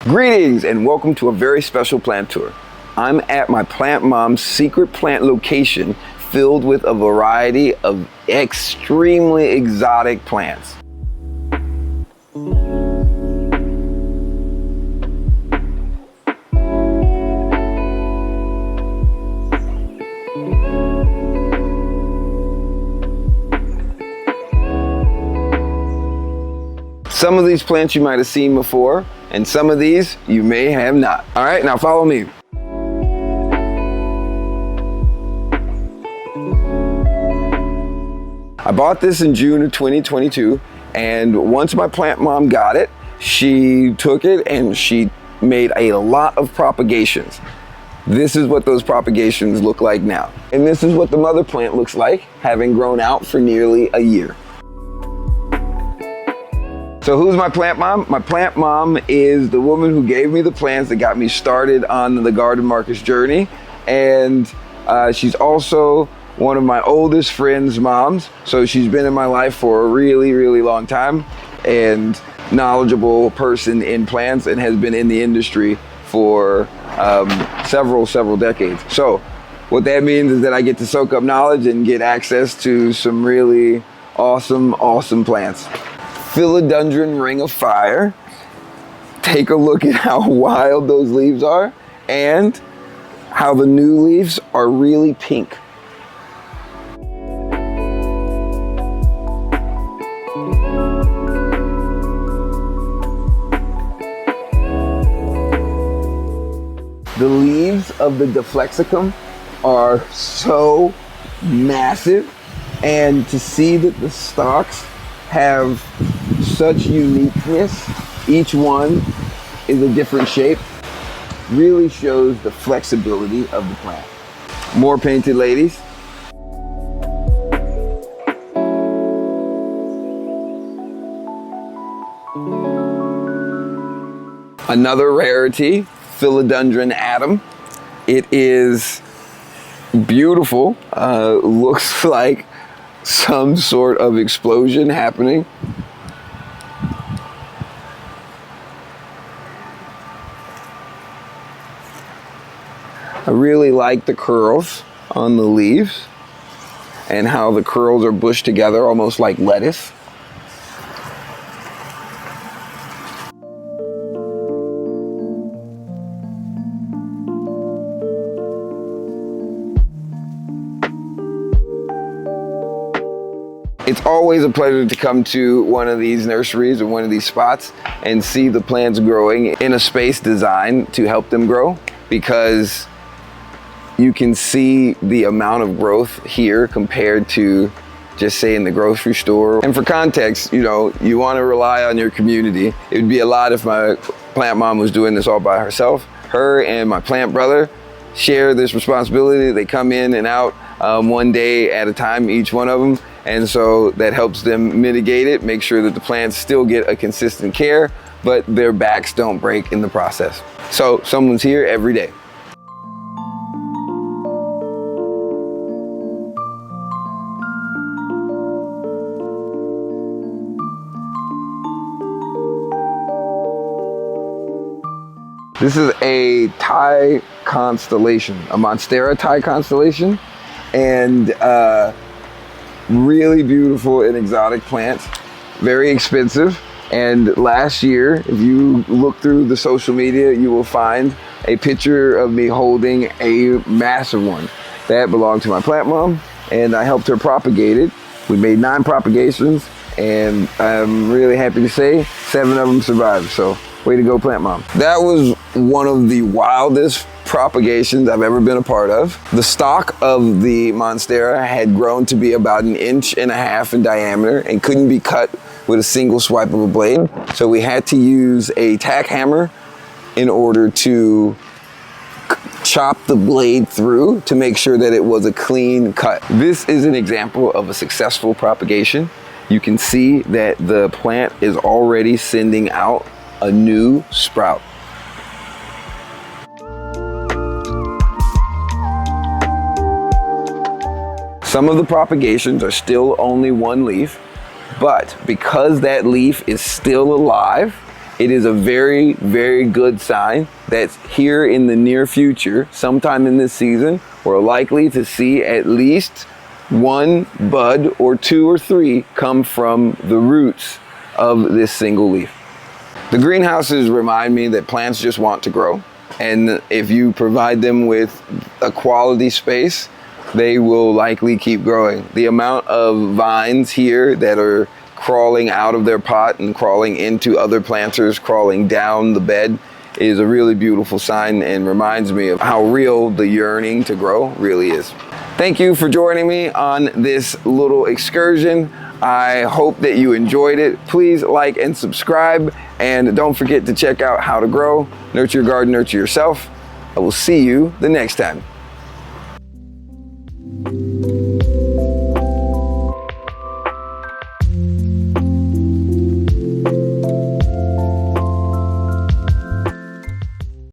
Greetings and welcome to a very special plant tour. I'm at my plant mom's secret plant location filled with a variety of extremely exotic plants. Some of these plants you might have seen before, and some of these you may have not. All right, now follow me. I bought this in June of 2022, and once my plant mom got it, she took it and she made a lot of propagations. This is what those propagations look like now. And this is what the mother plant looks like, having grown out for nearly a year. So who's my plant mom? My plant mom is the woman who gave me the plants that got me started on the garden markers journey. And she's also one of my oldest friends' moms. So she's been in my life for a really, really long time and knowledgeable person in plants and has been in the industry for several decades. So what that means is that I get to soak up knowledge and get access to some really awesome plants. Philodendron Ring of Fire. Take a look at how wild those leaves are and how the new leaves are really pink. The leaves of the Deflexicum are so massive, and to see that the stalks have such uniqueness, each one is a different shape, really shows the flexibility of the plant. More painted ladies. Another rarity, Philodendron Atom. It is beautiful, looks like some sort of explosion happening. I really like the curls on the leaves and how the curls are bushed together almost like lettuce. It's always a pleasure to come to one of these nurseries or one of these spots and see the plants growing in a space designed to help them grow, because you can see the amount of growth here compared to just say in the grocery store. And for context, you know, you want to rely on your community. It would be a lot if my plant mom was doing this all by herself. Her and my plant brother share this responsibility. They come in and out one day at a time, each one of them. And so that helps them mitigate it, make sure that the plants still get a consistent care, but their backs don't break in the process. So someone's here every day. This is a Thai constellation, a Monstera Thai constellation, and really beautiful and exotic plants, very expensive. And last year, if you look through the social media, you will find a picture of me holding a massive one. That belonged to my plant mom, and I helped her propagate it. We made 9 propagations, and I'm really happy to say 7 of them survived. So way to go, plant mom. That was one of the wildest propagations I've ever been a part of. The stalk of the Monstera had grown to be about 1.5 inches in diameter and couldn't be cut with a single swipe of a blade. So we had to use a tack hammer in order to chop the blade through to make sure that it was a clean cut. This is an example of a successful propagation. You can see that the plant is already sending out a new sprout. Some of the propagations are still only one leaf, but because that leaf is still alive, it is a very, very good sign that here in the near future, sometime in this season, we're likely to see at least one bud or two or three come from the roots of this single leaf. The greenhouses remind me that plants just want to grow, and if you provide them with a quality space, they will likely keep growing. The amount of vines here that are crawling out of their pot and crawling into other planters, crawling down the bed, is a really beautiful sign and reminds me of how real the yearning to grow really is. Thank you for joining me on this little excursion. I hope that you enjoyed it. Please like and subscribe, and don't forget to check out How to Grow, Nurture Your Garden, Nurture Yourself. I will see you the next time.